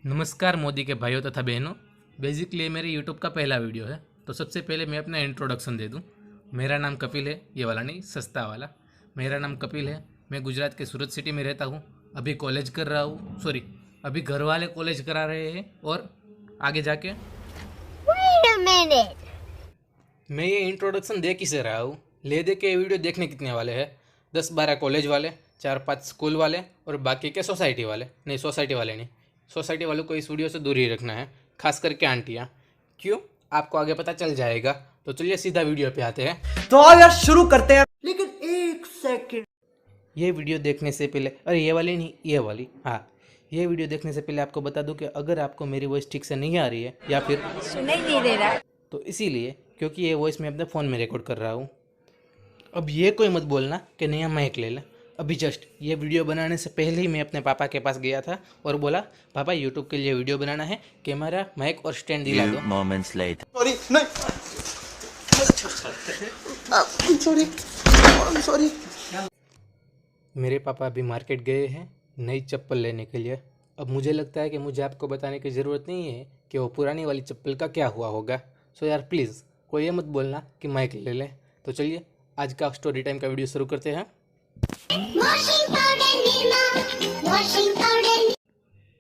नमस्कार मोदी के भाइयों तथा बहनों। बेसिकली ये मेरे यूट्यूब का पहला वीडियो है, तो सबसे पहले मैं अपना इंट्रोडक्शन दे दूं। मेरा नाम कपिल है, ये वाला नहीं, सस्ता वाला। मेरा नाम कपिल है। मैं गुजरात के सूरत सिटी में रहता हूँ। अभी कॉलेज कर रहा हूँ, सॉरी, अभी घर वाले कॉलेज करा रहे हैं और आगे जाके Wait a minute. मैं ये इंट्रोडक्शन दे किसे रहा हूँ। ले दे के ये वीडियो देखने कितने वाले हैं? 10-12 कॉलेज वाले, 4-5 स्कूल वाले और बाकी के सोसाइटी वाले। नहीं, सोसाइटी वाले नहीं, सोसाइटी वालों को इस वीडियो से दूर ही रखना है, खास करके आंटियाँ। क्यों, आपको आगे पता चल जाएगा। तो चलिए सीधा वीडियो पे आते हैं। तो आओ यार शुरू करते हैं। लेकिन एक सेकंड, ये वीडियो देखने से पहले, अरे ये वाली नहीं, ये वाली, हाँ, ये वीडियो देखने से पहले आपको बता दूं कि अगर आपको मेरी वॉइस ठीक से नहीं आ रही है या फिर सुनाई नहीं दे रहा। तो इसीलिए क्योंकि ये वॉइस मैं अपने फ़ोन में रिकॉर्ड कर रहा हूँ। अब ये कोई मत बोलना कि नया माइक ले ले। अभी जस्ट ये वीडियो बनाने से पहले ही मैं अपने पापा के पास गया था और बोला, पापा यूट्यूब के लिए वीडियो बनाना है, कैमरा, माइक और स्टैंड दिला दो। moments later. सॉरी नहीं, सॉरी सॉरी। मेरे पापा अभी मार्केट गए हैं नई चप्पल लेने के लिए। अब मुझे लगता है कि मुझे आपको बताने की ज़रूरत नहीं है कि वो पुरानी वाली चप्पल का क्या हुआ होगा। सो यार प्लीज़ कोई ये मत बोलना कि माइक ले लें। तो चलिए आज का स्टोरी टाइम का वीडियो शुरू करते हैं।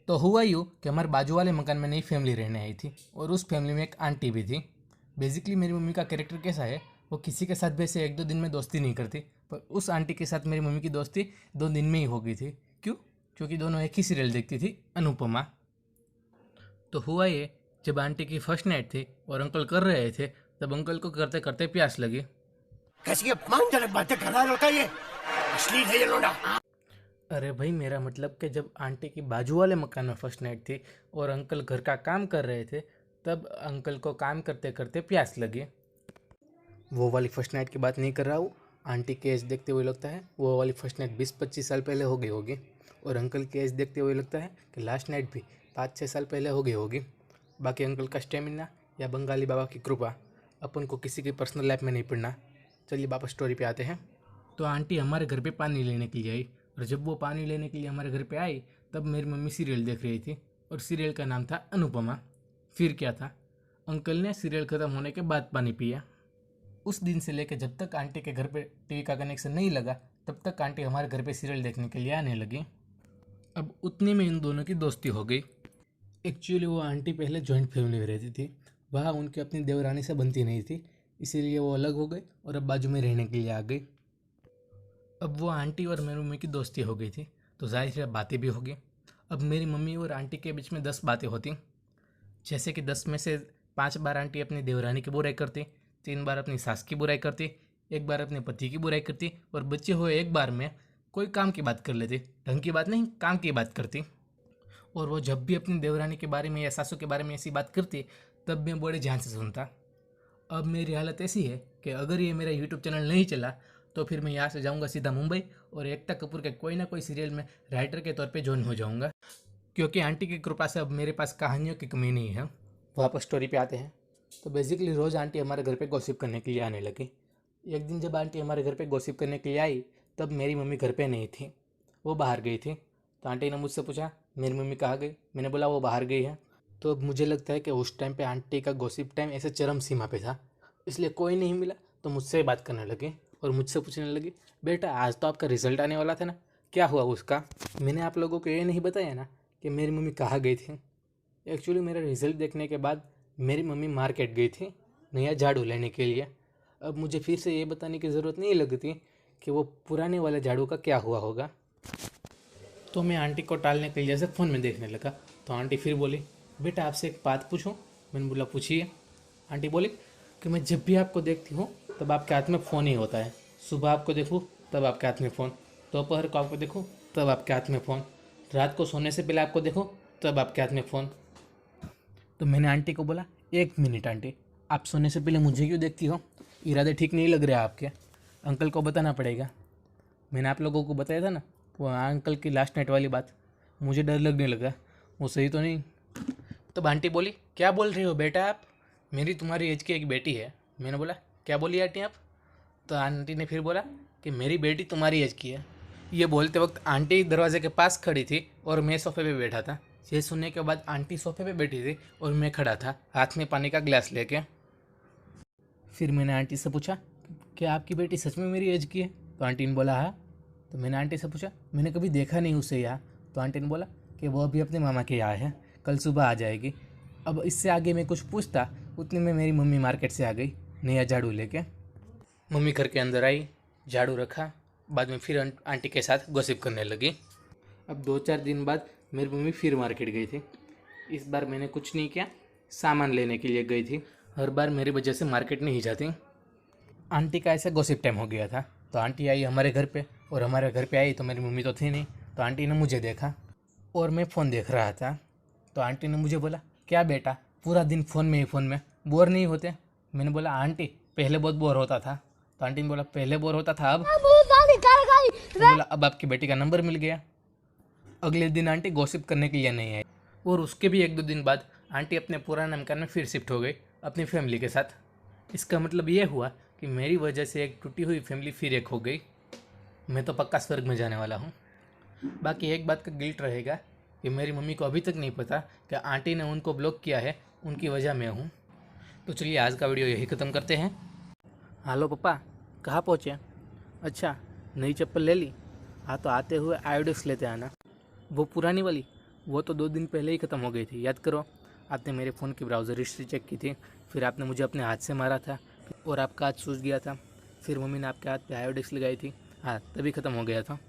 तो हुआ यूँ कि हमारे बाजू वाले मकान में नई फैमिली रहने आई थी और उस फैमिली में एक आंटी भी थी। बेसिकली मेरी मम्मी का कैरेक्टर कैसा है, वो किसी के साथ वैसे 1-2 दिन में दोस्ती नहीं करती, पर उस आंटी के साथ मेरी मम्मी की दोस्ती 2 दिन में ही हो गई थी। क्यों? क्योंकि दोनों एक ही सीरियल देखती थी, अनुपमा। तो हुआ ये, जब आंटी की फर्स्ट नाइट थी और अंकल कर रहे थे, तब अंकल को करते करते प्यास लगी। कैसी अपमानजनक बातें कर रहा होता है ये, अश्लील है ये लोड़ा। अरे भाई, मेरा मतलब कि जब आंटी की बाजू वाले मकान में फर्स्ट नाइट थी और अंकल घर का काम कर रहे थे, तब अंकल को काम करते करते प्यास लगी। वो वाली फर्स्ट नाइट की बात नहीं कर रहा हूँ। आंटी की एज देखते हुए लगता है वो वाली फर्स्ट नाइट 20-25 साल पहले हो गई होगी, और अंकल की एज देखते हुए लगता है कि लास्ट नाइट भी 5-6 साल पहले हो गई होगी। बाकी अंकल का स्टेमिना या बंगाली बाबा की कृपा, अपन को किसी की पर्सनल लाइफ में नहीं पड़ना। चलिए वापस स्टोरी पे आते हैं। तो आंटी हमारे घर पे पानी लेने के लिए आई, और जब वो पानी लेने के लिए हमारे घर पे आई, तब मेरी मम्मी सीरियल देख रही थी, और सीरियल का नाम था अनुपमा। फिर क्या था, अंकल ने सीरियल ख़त्म होने के बाद पानी पिया। उस दिन से लेकर जब तक आंटी के घर पे टीवी का कनेक्शन नहीं लगा, तब तक आंटी हमारे घर पे सीरियल देखने के लिए आने लगी। अब उतने में इन दोनों की दोस्ती हो गई। एक्चुअली वो आंटी पहले जॉइंट फैमिली में रहती थी, वहाँ उनकी अपनी देवरानी से बनती नहीं थी, इसीलिए वो अलग हो गई और अब बाजू में रहने के लिए आ गई। अब वो आंटी और मेरी मम्मी की दोस्ती हो गई थी, तो जाहिर है बातें भी होगी। अब मेरी मम्मी और आंटी के बीच में 10 बातें होती, जैसे कि 10 में से 5 बार आंटी अपनी देवरानी की बुराई करती, 3 बार अपनी सास की बुराई करती, 1 बार अपने पति की बुराई करती, और बचे हुए 1 बार में कोई काम की बात कर लेती। ढंग की बात नहीं, काम की बात करती। और वो जब भी अपनी देवरानी के बारे में या सासू के बारे में ऐसी बात करती, तब मैं बड़े ध्यान से सुनता। अब मेरी हालत ऐसी है कि अगर ये मेरा यूट्यूब चैनल नहीं चला, तो फिर मैं यहाँ से जाऊँगा सीधा मुंबई और एकता कपूर के कोई ना कोई सीरियल में राइटर के तौर पे ज्वाइन हो जाऊँगा, क्योंकि आंटी की कृपा से अब मेरे पास कहानियों की कमी नहीं है। वापस स्टोरी पे आते हैं। तो बेसिकली रोज़ आंटी हमारे घर पे गॉसिप करने के लिए आने लगी। एक दिन जब आंटी हमारे घर पे गॉसिप करने के लिए आई, तब मेरी मम्मी घर पे नहीं थी, वो बाहर गई थी। तो आंटी ने मुझसे पूछा, मेरी मम्मी कहाँ गई? मैंने बोला वो बाहर गई है। तो अब मुझे लगता है कि उस टाइम पे आंटी का गॉसिप टाइम ऐसे चरम सीमा पे था, इसलिए कोई नहीं मिला तो मुझसे बात करने लगी और मुझसे पूछने लगी, बेटा आज तो आपका रिजल्ट आने वाला था ना, क्या हुआ उसका? मैंने आप लोगों को ये नहीं बताया ना कि मेरी मम्मी कहाँ गई थी। एक्चुअली मेरा रिज़ल्ट देखने के बाद मेरी मम्मी मार्केट गई थी नया झाड़ू लेने के लिए। अब मुझे फिर से ये बताने की ज़रूरत नहीं लगती कि वो पुराने वाले झाड़ू का क्या हुआ होगा। तो मैं आंटी को टालने के लिए फ़ोन में देखने लगा। तो आंटी फिर बोली, बेटा आपसे एक बात पूछूं? मैंने बोला पूछिए। आंटी बोली कि मैं जब भी आपको देखती हूँ तब आपके हाथ में फ़ोन ही होता है। सुबह आपको देखूँ तब आपके हाथ में फ़ोन, दोपहर को आपको देखूँ तब आपके हाथ में फ़ोन, रात को सोने से पहले आपको देखो तब आपके हाथ में फ़ोन। तो मैंने आंटी को बोला, 1 मिनट आंटी, आप सोने से पहले मुझे क्यों देखती हो? इरादे ठीक नहीं लग रहे आपके, अंकल को बताना पड़ेगा। मैंने आप लोगों को बताया था ना वो अंकल की लास्ट नाइट वाली बात, मुझे डर लगने लगा, वो सही तो नहीं। तब आंटी बोली, क्या बोल रही हो बेटा आप? मेरी तुम्हारी एज की एक बेटी है। मैंने बोला, क्या बोली आंटी आप? तो आंटी ने फिर बोला कि मेरी बेटी तुम्हारी एज की है। ये बोलते वक्त आंटी दरवाजे के पास खड़ी थी और मैं सोफे पे बैठा था। ये सुनने के बाद आंटी सोफे पे बैठी थी और मैं खड़ा था हाथ में पानी का गिलास लेके। फिर मैंने आंटी से पूछा कि आपकी बेटी सच में मेरी एज की है? तो आंटी ने बोला हाँ। तो मैंने आंटी से पूछा मैंने कभी देखा नहीं उसे यहाँ। तो आंटी ने बोला कि वो अभी अपने मामा के यहाँ है, कल सुबह आ जाएगी। अब इससे आगे मैं कुछ पूछता उतने में मेरी मम्मी मार्केट से आ गई नया झाड़ू लेके। मम्मी घर के अंदर आई, झाड़ू रखा, बाद में फिर आंटी के साथ गॉसिप करने लगी। अब 2-4 दिन बाद मेरी मम्मी फिर मार्केट गई थी। इस बार मैंने कुछ नहीं किया, सामान लेने के लिए गई थी। हर बार मेरी वजह से मार्केट नहीं जाती। आंटी का ऐसा गॉसिप टाइम हो गया था। तो आंटी आई हमारे घर पे और हमारे घर पे आई तो मेरी मम्मी तो थी नहीं। तो आंटी ने मुझे देखा और मैं फ़ोन देख रहा था। तो आंटी ने मुझे बोला क्या बेटा पूरा दिन फ़ोन में बोर नहीं होते? मैंने बोला आंटी पहले बहुत बोर होता था। तो आंटी ने बोला पहले बोर होता था अब? तो बोला अब आपकी बेटी का नंबर मिल गया। अगले दिन आंटी गॉसिप करने के लिए नहीं आई और उसके भी 1-2 दिन बाद आंटी अपने पुराने मकान में फिर शिफ्ट हो गई अपनी फैमिली के साथ। इसका मतलब ये हुआ कि मेरी वजह से एक टूटी हुई फैमिली फिर एक हो गई। मैं तो पक्का स्वर्ग में जाने वाला हूँ। बाकी एक बात का गिल्ट रहेगा कि मेरी मम्मी को अभी तक नहीं पता कि आंटी ने उनको ब्लॉक किया है, उनकी वजह मैं हूँ। तो चलिए आज का वीडियो यही ख़त्म करते हैं। हेलो पापा, कहाँ पहुँचे? अच्छा नई चप्पल ले ली? हाँ तो आते हुए आयोडेक्स लेते आना। वो पुरानी वाली वो तो 2 दिन पहले ही ख़त्म हो गई थी, याद करो। आपने मेरे फ़ोन की ब्राउज़र हिस्ट्री चेक की थी, फिर आपने मुझे अपने हाथ से मारा था और आपका हाथ सूज गया था। फिर मम्मी ने आपके हाथ पे आयोडेक्स लगाई थी, हाँ तभी ख़त्म हो गया था।